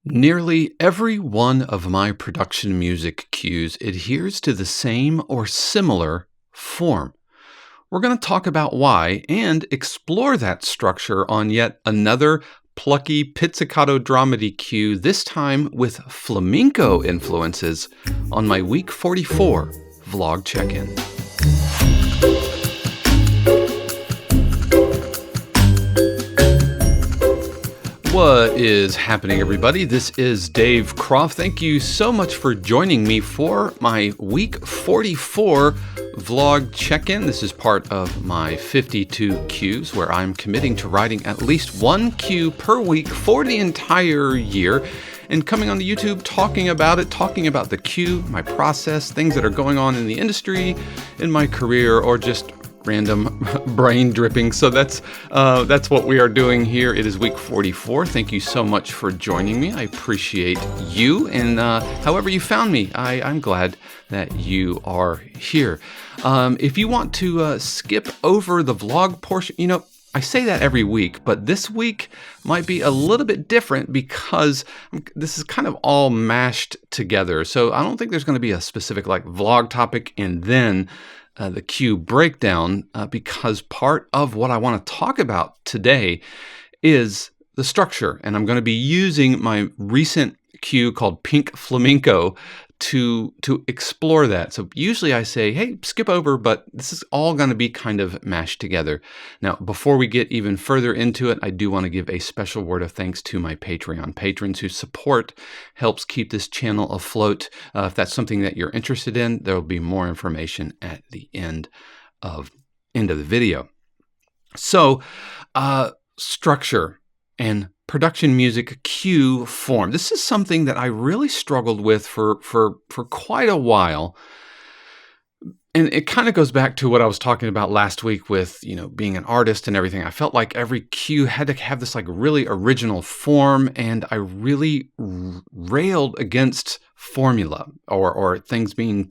Nearly every one of my production music cues adheres to the same or similar form. We're going to talk about why and explore that structure on yet another plucky pizzicato dramedy cue, this time with flamenco influences on my week 44 vlog check-in. What is happening, everybody? This is Dave Croft. Thank you so much for joining me for my week 44 vlog check-in. This is part of my 52 cues where I'm committing to writing at least one cue per week for the entire year and coming on the YouTube, talking about it, talking about the cue, my process, things that are going on in the industry, in my career, or just random brain dripping. So that's what we are doing here. It is week 44. Thank you so much for joining me. I appreciate you, and however you found me, I'm glad that you are here. If you want to skip over the vlog portion, I say that every week, but this week might be a little bit different because this is kind of all mashed together. So I don't think there's going to be a specific vlog topic and then the cue breakdown, because part of what I want to talk about today is the structure. And I'm going to be using my recent cue called Pink Flamenco to explore that. So usually I say, hey, skip over, but this is all going to be kind of mashed together. Now, before we get even further into it, I do want to give a special word of thanks to my Patreon patrons whose support helps keep this channel afloat. If that's something that you're interested in, there will be more information at the end of the video. So, structure and production music cue form. This is something that I really struggled with for quite a while. And it kind of goes back to what I was talking about last week with, being an artist and everything. I felt like every cue had to have this really original form, and I really railed against formula or things being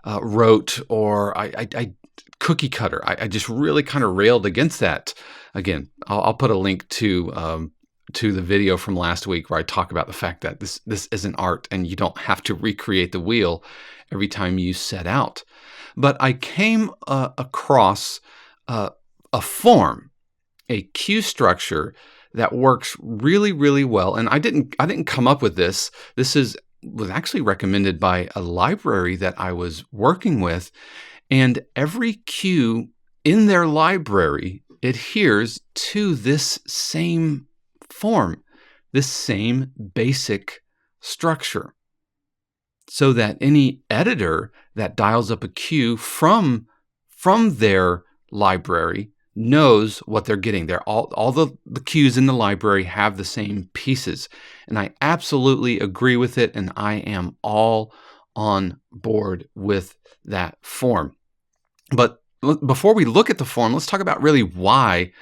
rote or I cookie cutter. I just really kind of railed against that. Again, I'll put a link to the video from last week where I talk about the fact that this is an art and you don't have to recreate the wheel every time you set out. But I came across a form, a cue structure that works really, really well. And I didn't come up with this. This was actually recommended by a library that I was working with, and every cue in their library adheres to this same form, this same basic structure, so that any editor that dials up a cue from their library knows what they're getting. They're all the cues in the library have the same pieces, and I absolutely agree with it, and I am all on board with that form. But before we look at the form, let's talk about really why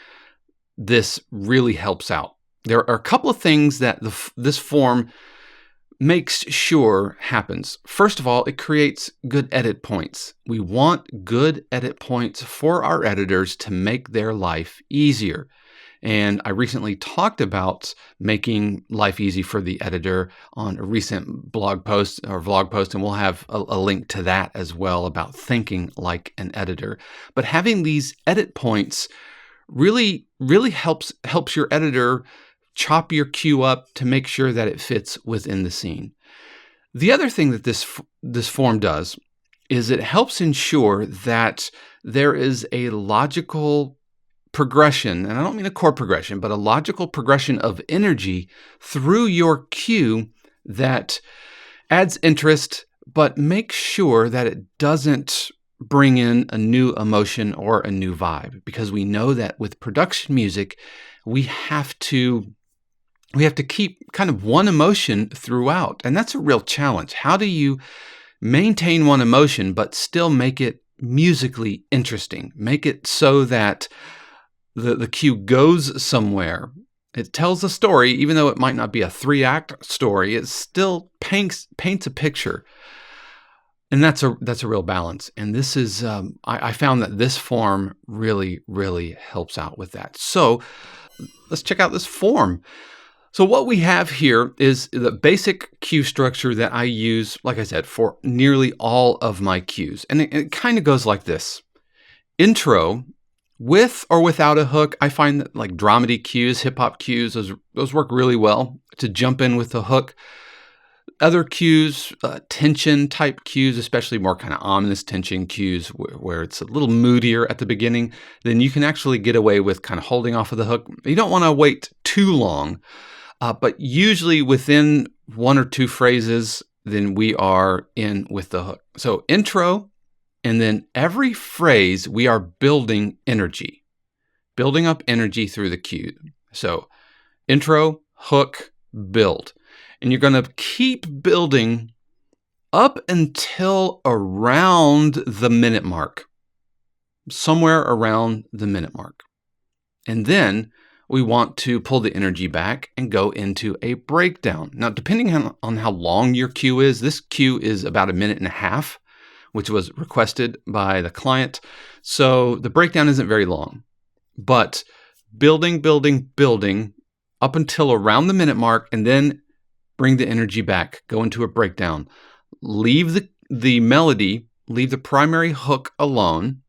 this really helps out. There are a couple of things that this form makes sure happens. First of all, it creates good edit points. We want good edit points for our editors to make their life easier. And I recently talked about making life easy for the editor on a recent blog post or vlog post, and we'll have a link to that as well about thinking like an editor. But having these edit points really, really helps your editor chop your cue up to make sure that it fits within the scene. The other thing that this form does is it helps ensure that there is a logical progression, and I don't mean a chord progression, but a logical progression of energy through your cue that adds interest, but makes sure that it doesn't bring in a new emotion or a new vibe. Because we know that with production music, we have to keep kind of one emotion throughout, and that's a real challenge. How do you maintain one emotion but still make it musically interesting? Make it so that the cue goes somewhere. It tells a story, even though it might not be a 3-act story. It still paints a picture, and that's a real balance. And this is I found that this form really, really helps out with that. So let's check out this form. So what we have here is the basic cue structure that I use, like I said, for nearly all of my cues. And it kind of goes like this. Intro, with or without a hook. I find that like dramedy cues, hip hop cues, those work really well to jump in with the hook. Other cues, tension type cues, especially more kind of ominous tension cues where it's a little moodier at the beginning, then you can actually get away with kind of holding off of the hook. You don't want to wait too long. But usually within one or two phrases, then we are in with the hook. So intro, and then every phrase we are building energy, building up energy through the cue. So intro, hook, build. And you're going to keep building up until around the minute mark, somewhere around the minute mark. And then we want to pull the energy back and go into a breakdown. Now, depending on how long your cue is, this cue is about 1.5 minutes, which was requested by the client. So the breakdown isn't very long, but building up until around the minute mark, and then bring the energy back, go into a breakdown, leave the melody, leave the primary hook alone,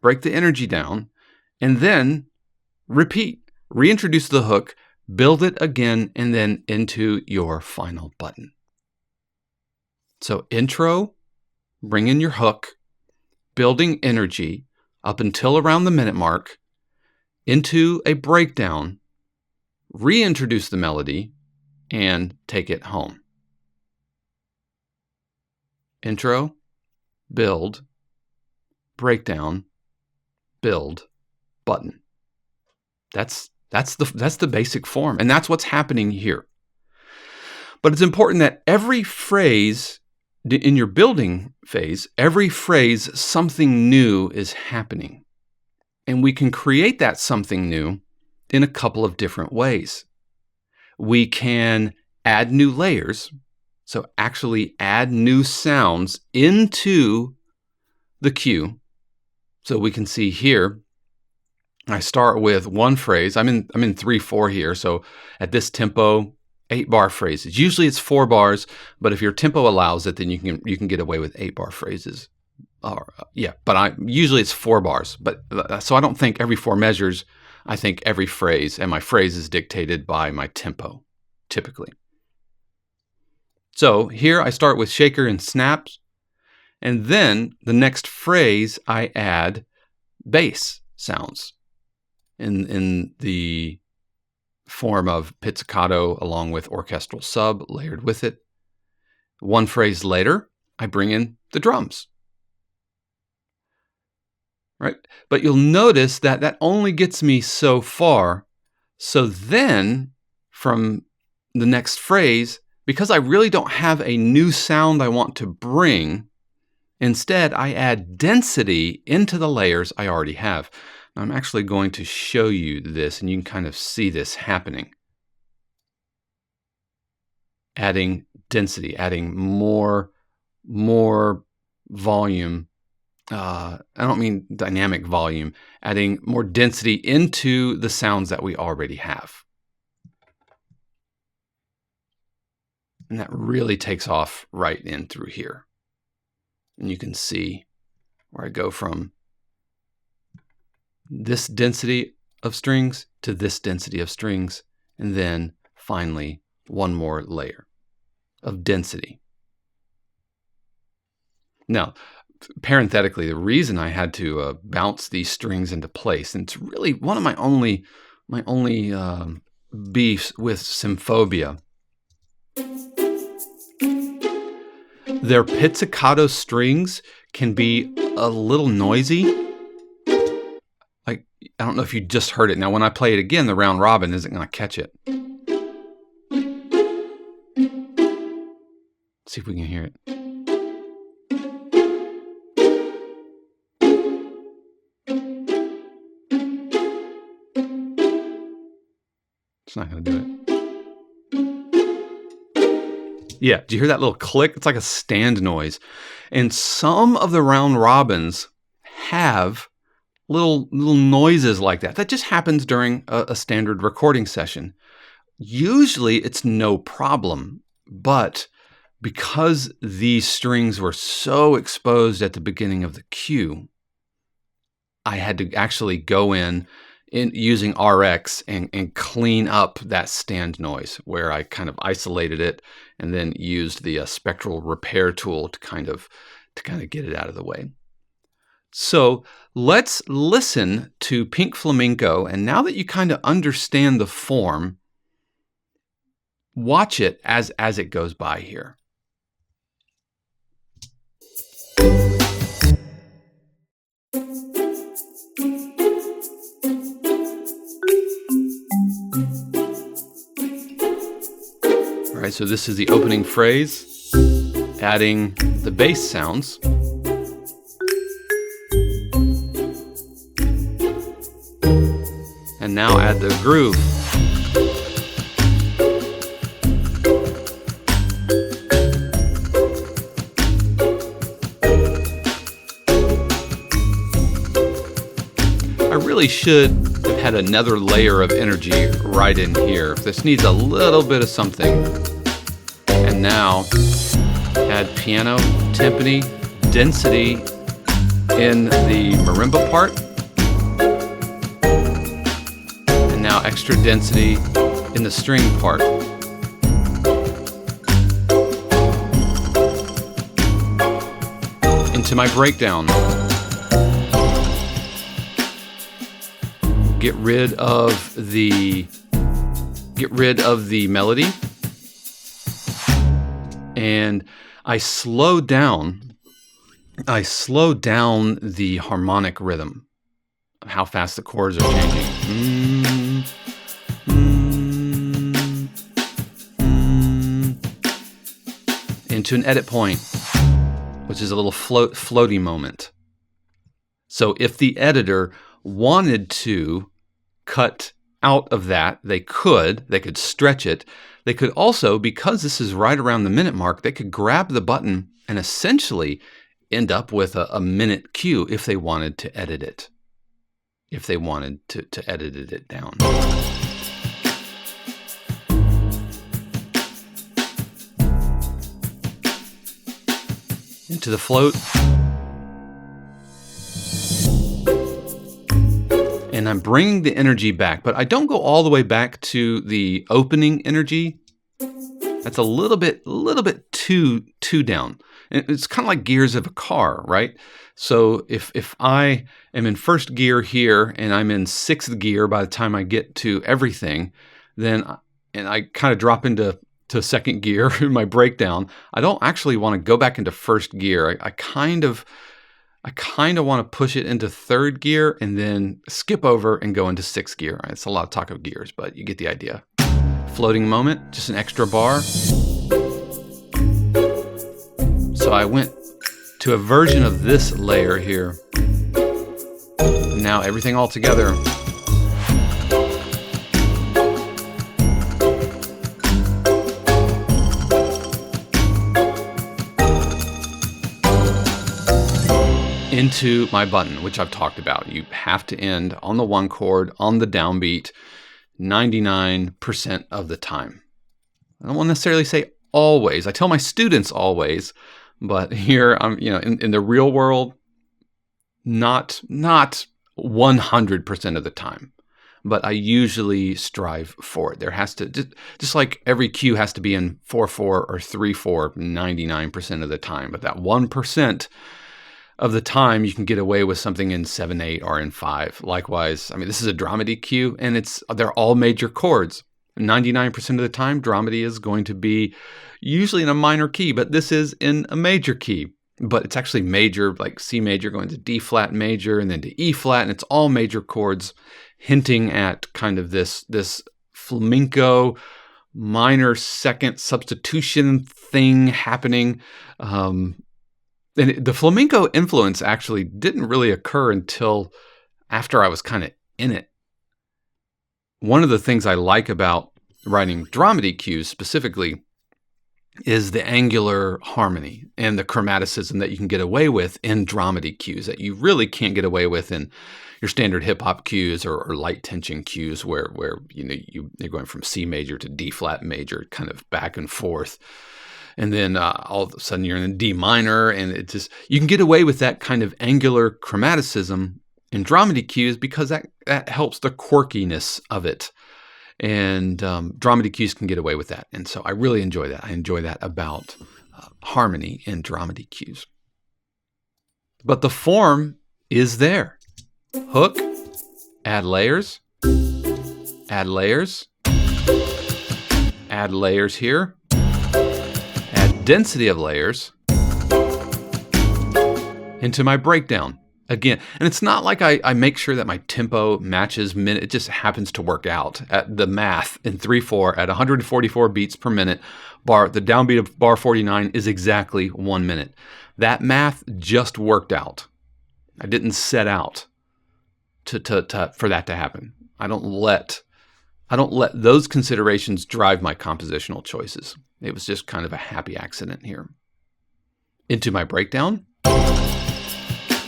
break the energy down, and then repeat. Reintroduce the hook, build it again, and then into your final button. So intro, bring in your hook, building energy up until around the minute mark, into a breakdown, reintroduce the melody, and take it home. Intro, build, breakdown, build, button. That's the basic form, and that's what's happening here. But it's important that every phrase in your building phase, every phrase, something new is happening. And we can create that something new in a couple of different ways. We can add new layers, so actually add new sounds into the cue. So we can see here, I start with one phrase. I'm in 3/4 here. So at this tempo, 8-bar phrases. Usually it's 4 bars, but if your tempo allows it, then you can get away with 8-bar phrases. But usually it's 4 bars. But so I don't think every 4 measures. I think every phrase, and my phrase is dictated by my tempo, typically. So here I start with shaker and snaps, and then the next phrase I add bass sounds in the form of pizzicato along with orchestral sub layered with it. One phrase later, I bring in the drums. Right? But you'll notice that only gets me so far. So then from the next phrase, because I really don't have a new sound I want to bring, instead I add density into the layers I already have. Now, I'm actually going to show you this, and you can kind of see this happening. Adding density, adding more volume. I don't mean dynamic volume, adding more density into the sounds that we already have. And that really takes off right in through here. And you can see where I go from this density of strings to this density of strings, and then finally one more layer of density. Now, parenthetically, the reason I had to bounce these strings into place, and it's really one of my only beefs with Symphobia. Their pizzicato strings can be a little noisy. Like, I don't know if you just heard it. Now, when I play it again, the round robin isn't going to catch it. Let's see if we can hear it. It's not going to do it. Yeah, do you hear that little click? It's like a stand noise. And some of the round robins have little noises like that. That just happens during a standard recording session. Usually it's no problem, but because these strings were so exposed at the beginning of the cue, I had to actually go in using RX and clean up that stand noise, where I kind of isolated it and then used the spectral repair tool to kind of get it out of the way. So let's listen to Pink Flamenco, and now that you kind of understand the form, watch it as it goes by here. All right, so this is the opening phrase, adding the bass sounds. And now add the groove. I really should have had another layer of energy right in here. This needs a little bit of something. And now add piano, timpani, density in the marimba part. And now extra density in the string part. Into my breakdown. Get rid of the melody, and I slow down the harmonic rhythm, how fast the chords are changing. Into an edit point, which is a little floaty moment. So if the editor wanted to cut out of that, they could stretch it. They could also, because this is right around the minute mark, they could grab the button and essentially end up with a minute cue if they wanted to edit it. If they wanted to edit it down. Into the float. And I'm bringing the energy back, but I don't go all the way back to the opening energy. That's a little bit too down. And it's kind of like gears of a car, right? So if I am in first gear here and I'm in sixth gear by the time I get to everything, and I kind of drop into second gear in my breakdown, I don't actually want to go back into first gear. I kind of want to push it into third gear and then skip over and go into sixth gear. It's a lot of talk of gears, but you get the idea. Floating moment, just an extra bar. So I went to a version of this layer here. Now everything all together. Into my button, which I've talked about. You have to end on the one chord, on the downbeat, 99% of the time. I don't want to necessarily say always. I tell my students always, but here I'm, in the real world, not 100% of the time. But I usually strive for it. There has to, just like every cue has to be in 4/4 or 3/4 99% of the time. But that 1% of the time you can get away with something in 7/8 or in 5. Likewise, this is a dramedy cue, and they're all major chords. 99% of the time, dramedy is going to be usually in a minor key, but this is in a major key. But it's actually major, like C major going to D flat major and then to E flat, and it's all major chords, hinting at kind of this flamenco minor second substitution thing happening. And the flamenco influence actually didn't really occur until after I was kind of in it. One of the things I like about writing dramedy cues specifically is the angular harmony and the chromaticism that you can get away with in dramedy cues that you really can't get away with in your standard hip hop cues or light tension cues where you're going from C major to D flat major, kind of back and forth. And then all of a sudden you're in D minor, and it just, you can get away with that kind of angular chromaticism in dramedy cues because that helps the quirkiness of it. And dramedy cues can get away with that. And so I really enjoy that. I enjoy that about harmony in dramedy cues. But the form is there. Hook, add layers, add layers, add layers here, add density of layers into my breakdown. Again, and it's not like I make sure that my tempo matches minute. It just happens to work out at the math in 3/4 at 144 beats per minute. The downbeat of bar 49 is exactly 1 minute. That math just worked out. I didn't set out for that to happen. I don't let those considerations drive my compositional choices. It was just kind of a happy accident here. Into my breakdown,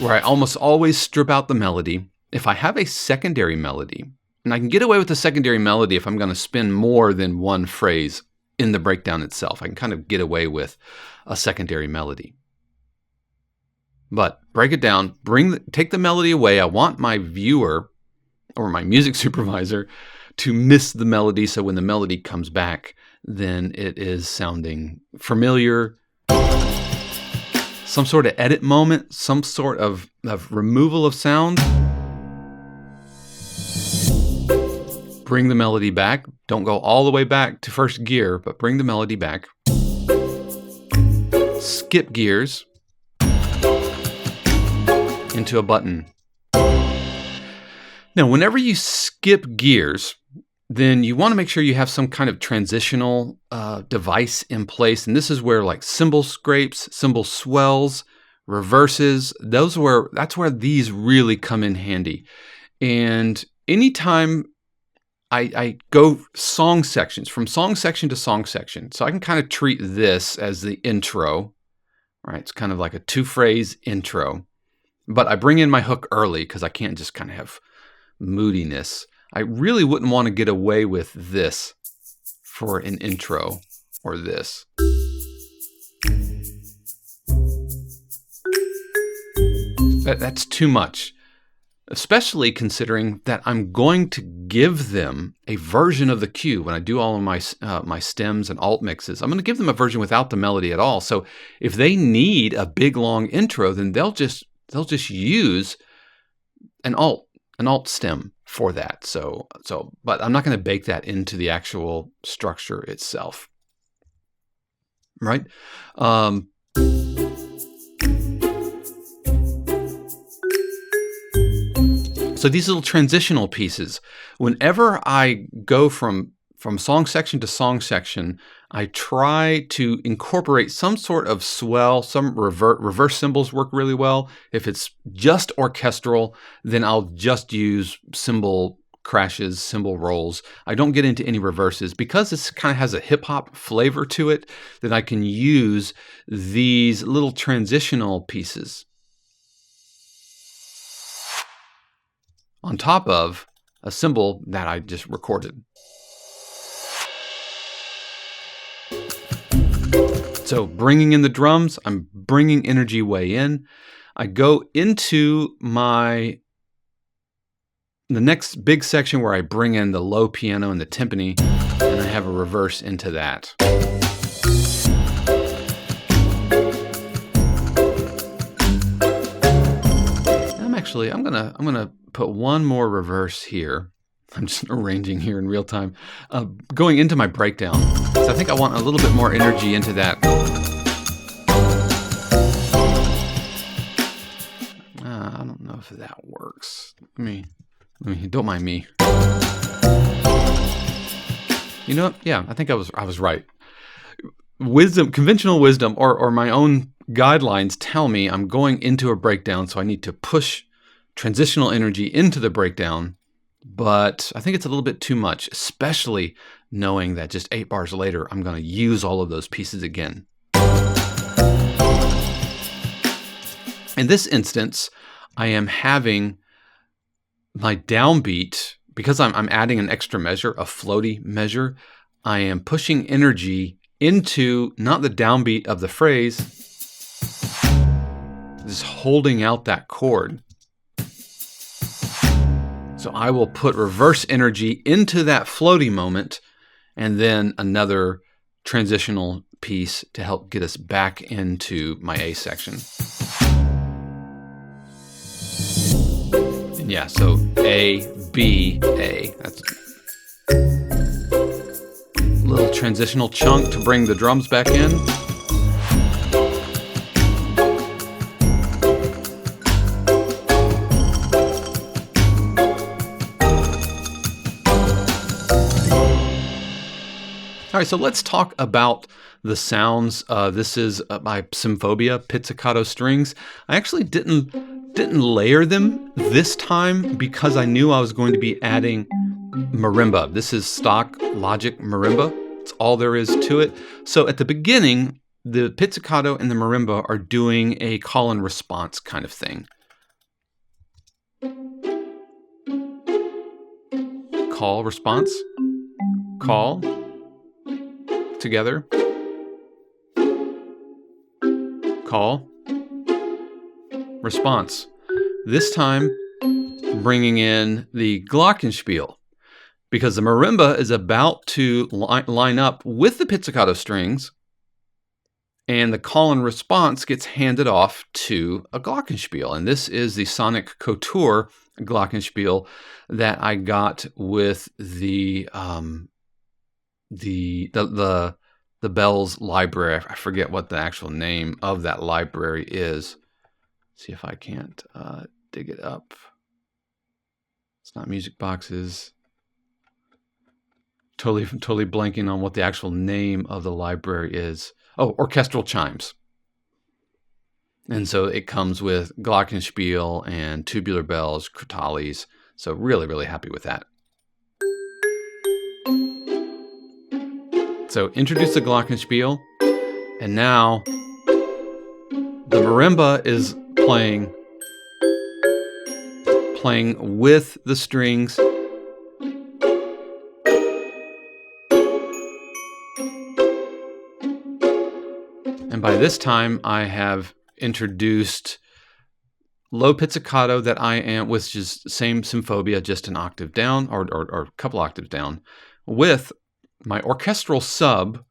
where I almost always strip out the melody. If I have a secondary melody, and I can get away with a secondary melody if I'm going to spin more than one phrase in the breakdown itself, I can kind of get away with a secondary melody. But break it down, take the melody away. I want my viewer or my music supervisor to miss the melody, so when the melody comes back, then it is sounding familiar. Some sort of edit moment, some sort of removal of sound. Bring the melody back. Don't go all the way back to first gear, but bring the melody back. Skip gears into a button. Now, whenever you skip gears, then you want to make sure you have some kind of transitional device in place. And this is where like cymbal scrapes, cymbal swells, reverses, that's where these really come in handy. And anytime I go song sections, from song section to song section, so I can kind of treat this as the intro, right? It's kind of like a 2-phrase intro, but I bring in my hook early because I can't just kind of have moodiness. I really wouldn't want to get away with this for an intro or this. That's too much, especially considering that I'm going to give them a version of the cue when I do all of my stems and alt mixes. I'm going to give them a version without the melody at all. So if they need a big long intro, then they'll just use an alt stem for that. But I'm not going to bake that into the actual structure itself, right? So these little transitional pieces, whenever I go from song section to song section, I try to incorporate some sort of swell. Some reverse cymbals work really well. If it's just orchestral, then I'll just use cymbal crashes, cymbal rolls. I don't get into any reverses. Because this kind of has a hip-hop flavor to it, then I can use these little transitional pieces on top of a cymbal that I just recorded. So bringing in the drums, I'm bringing energy way in. I go into the next big section where I bring in the low piano and the timpani, and I have a reverse into that. I'm gonna put one more reverse here. I'm just arranging here in real time, going into my breakdown. So I think I want a little bit more energy into that. I don't know if that works. Don't mind me. You know what? Yeah, I think I was right. Conventional wisdom, or my own guidelines tell me I'm going into a breakdown, so I need to push transitional energy into the breakdown. But I think it's a little bit too much, especially knowing that just 8 bars later, I'm going to use all of those pieces again. In this instance, I am having my downbeat, because I'm adding an extra measure, a floaty measure, I am pushing energy into not the downbeat of the phrase, just holding out that chord. So I will put reverse energy into that floaty moment and then another transitional piece to help get us back into my A section. And yeah, so A, B, A. That's a little transitional chunk to bring the drums back in. All right, so let's talk about the sounds. This is by Symphobia pizzicato strings. I actually didn't layer them this time because I knew I was going to be adding marimba. This is stock Logic marimba. That's all there is to it. So at the beginning, the pizzicato and the marimba are doing a call and response kind of thing. Call, response, call. Together, call, response. This time, bringing in the glockenspiel, because the marimba is about to line up with the pizzicato strings, and the call and response gets handed off to a glockenspiel. And this is the Sonic Couture glockenspiel that I got with the Bells library. I forget what the actual name of that library is. Let's see if I can't dig it up. It's not music boxes. Totally blanking on what the actual name of the library is. Oh, orchestral chimes. And so it comes with glockenspiel and tubular bells, crotales. So really, really happy with that. So introduce the glockenspiel, and now the marimba is playing with the strings. And by this time, I have introduced low pizzicato that I am, which is same Symphobia, just an octave down or a couple octaves down, with my orchestral sub,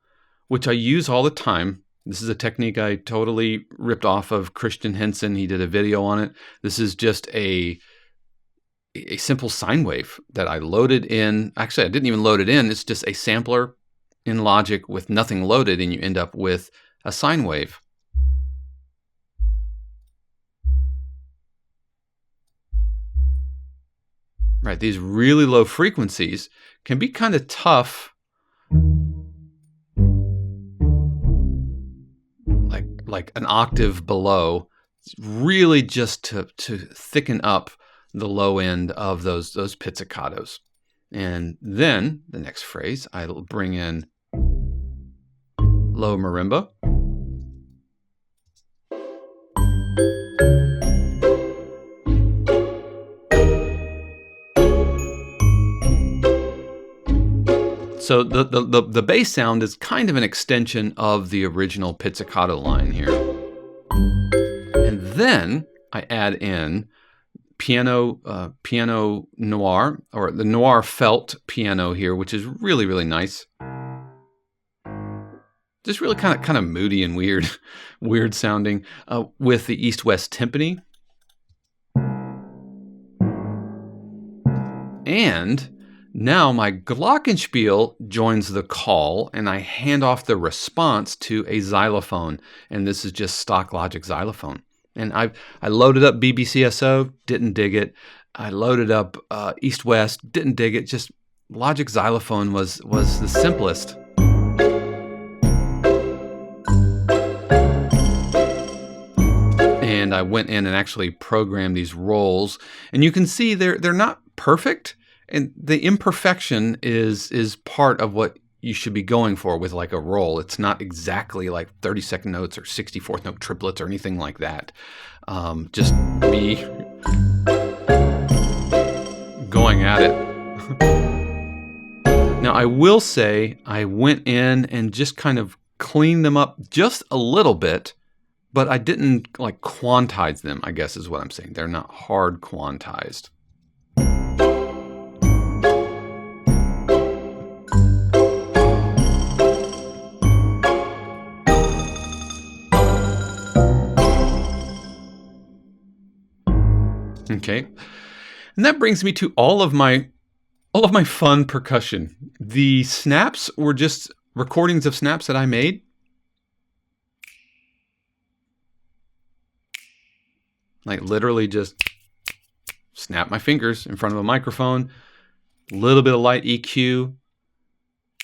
which I use all the time. This is a technique I totally ripped off of Christian Henson. He did a video on it. This is just a simple sine wave that I loaded in. Actually, I didn't even load it in. It's just a sampler in Logic with nothing loaded, and you end up with a sine wave. Right, these really low frequencies can be kind of tough, like an octave below, really just to thicken up the low end of those pizzicatos. And then the next phrase, I'll bring in low marimba. So the bass sound is kind of an extension of the original pizzicato line here. And then I add in piano noir, or the noir felt piano here, which is really, really nice. Just really kind of moody and weird sounding, with the east-west timpani. And now my glockenspiel joins the call, and I hand off the response to a xylophone. And this is just stock Logic xylophone. And I loaded up BBCSO, didn't dig it. I loaded up East-West, didn't dig it. Just Logic xylophone was the simplest. And I went in and actually programmed these rolls. And you can see they're not perfect. And the imperfection is part of what you should be going for with like a roll. It's not exactly like 32nd notes or 64th note triplets or anything like that. Just me going at it. Now, I will say I went in and just kind of cleaned them up just a little bit, but I didn't like quantize them, I guess is what I'm saying. They're not hard quantized. Okay. And that brings me to all of my fun percussion. The snaps were just recordings of snaps that I made. Like literally just snap my fingers in front of a microphone, a little bit of light EQ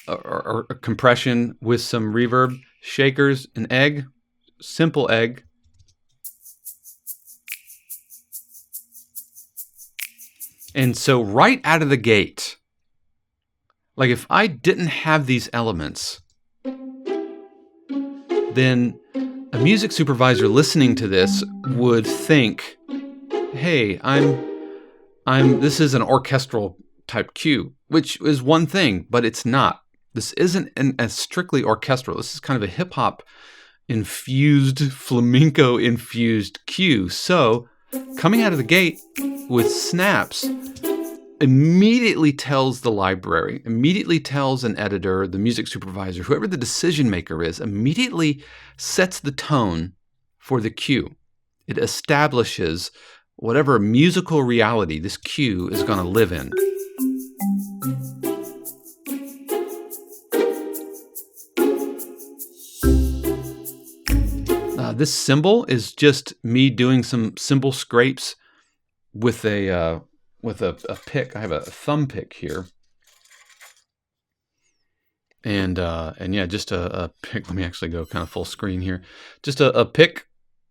or compression with some reverb, shakers, an egg, simple egg. And so right out of the gate, like if I didn't have these elements, then a music supervisor listening to this would think, hey, this is an orchestral type cue, which is one thing, but it's not. This isn't a strictly orchestral. This is kind of a hip hop infused, flamenco infused cue. So coming out of the gate with snaps immediately tells the library, immediately tells an editor, the music supervisor, whoever the decision maker is, immediately sets the tone for the cue. It establishes whatever musical reality this cue is going to live in. This cymbal is just me doing some cymbal scrapes with a pick. I have a thumb pick here, and yeah, just a pick. Let me actually go kind of full screen here. Just a pick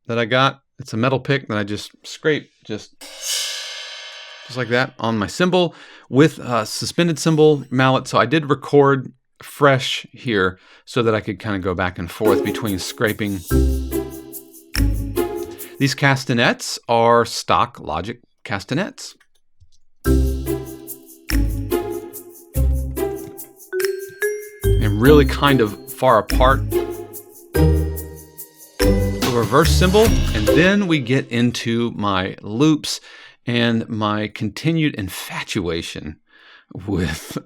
that I got. It's a metal pick that I just scrape just like that on my cymbal with a suspended cymbal mallet. So I did record fresh here so that I could kind of go back and forth between scraping. These castanets are stock Logic castanets. And really kind of far apart. A reverse cymbal, and then we get into my loops and my continued infatuation with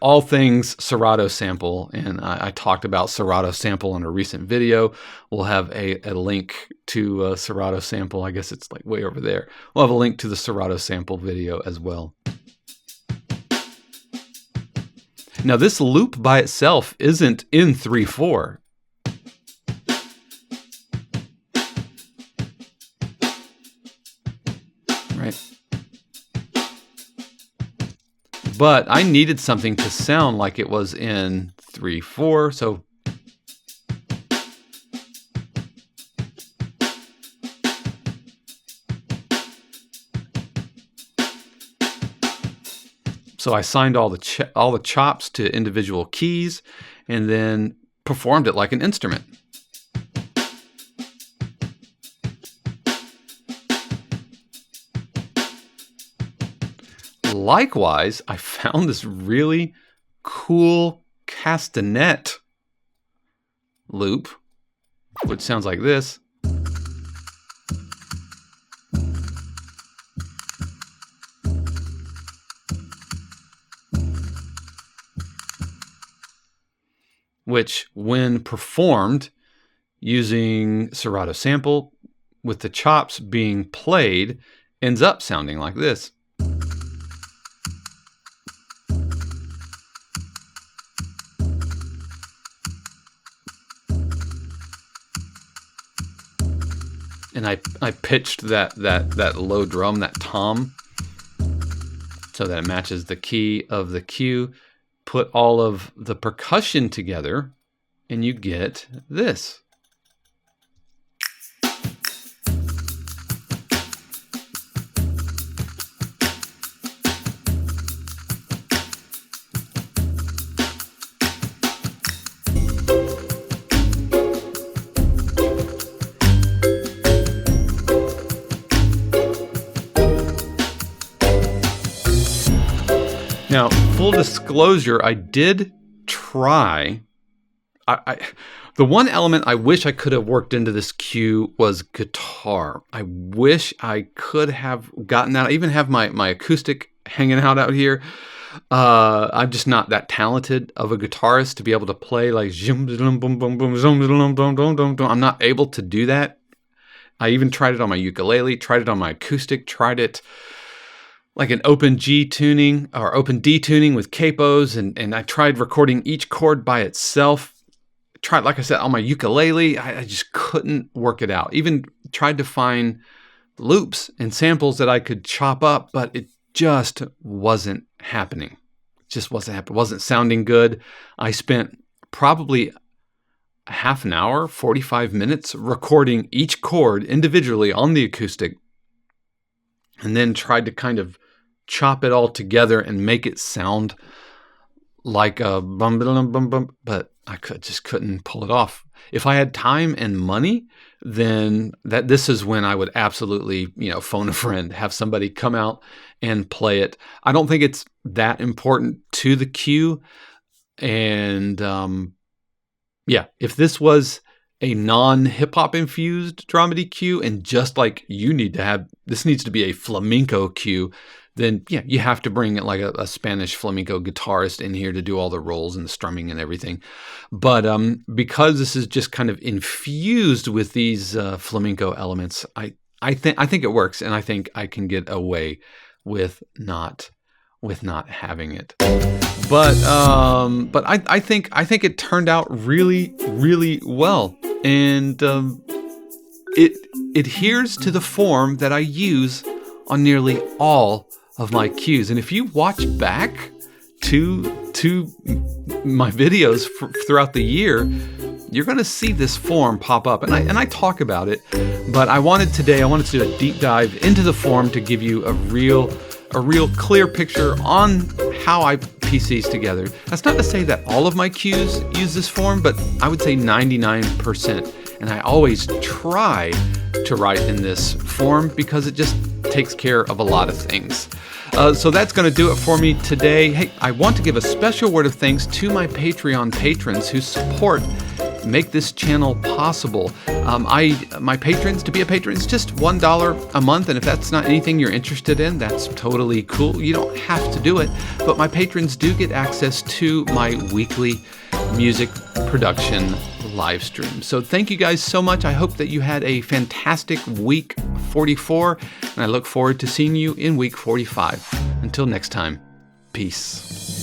all things Serato sample, and I talked about Serato sample in a recent video. We'll have a link to Serato sample. I guess it's like way over there. We'll have a link to the Serato sample video as well. Now this loop by itself isn't in 3/4. Right? But I needed something to sound like it was in 3/4, so I assigned all the chops to individual keys and then performed it like an instrument. Likewise, I found this really cool castanet loop, which sounds like this. Which, when performed using Serato sample with the chops being played, ends up sounding like this. And I pitched that low drum, that tom, so that it matches the key of the cue. Put all of the percussion together, and you get this. Now, full disclosure, I did try. The one element I wish I could have worked into this cue was guitar. I wish I could have gotten that. I even have my acoustic hanging out here. I'm just not that talented of a guitarist to be able to play like I'm not able to do that. I even tried it on my ukulele, tried it on my acoustic, tried it like an open G tuning or open D tuning with capos, and I tried recording each chord by itself. Tried, like I said, on my ukulele. I just couldn't work it out. Even tried to find loops and samples that I could chop up, but it just wasn't happening. It just wasn't happening. It wasn't sounding good. I spent probably a half an hour, 45 minutes recording each chord individually on the acoustic, and then tried to kind of chop it all together and make it sound like a bum bum bum bum, but I just couldn't pull it off. If I had time and money, then this is when I would absolutely, phone a friend, have somebody come out and play it. I don't think it's that important to the cue. And if this was a non-hip-hop infused dramedy cue, and just like this needs to be a flamenco cue, then you have to bring like a Spanish flamenco guitarist in here to do all the rolls and the strumming and everything. But because this is just kind of infused with these flamenco elements, I think it works, and I think I can get away with not having it. But I think it turned out really, really well, and it adheres to the form that I use on nearly all of my cues. And if you watch back to my videos throughout the year, you're going to see this form pop up, and I talk about it. But I wanted to do a deep dive into the form to give you a real clear picture on how I piece these together. That's not to say that all of my cues use this form, but I would say 99%. And I always try to write in this form because it just takes care of a lot of things. So that's going to do it for me today. Hey, I want to give a special word of thanks to my Patreon patrons who make this channel possible. My patrons, to be a patron, is just $1 a month, and if that's not anything you're interested in, that's totally cool. You don't have to do it, but my patrons do get access to my weekly music production live stream. So thank you guys so much. I hope that you had a fantastic week 44, and I look forward to seeing you in week 45. Until next time, peace.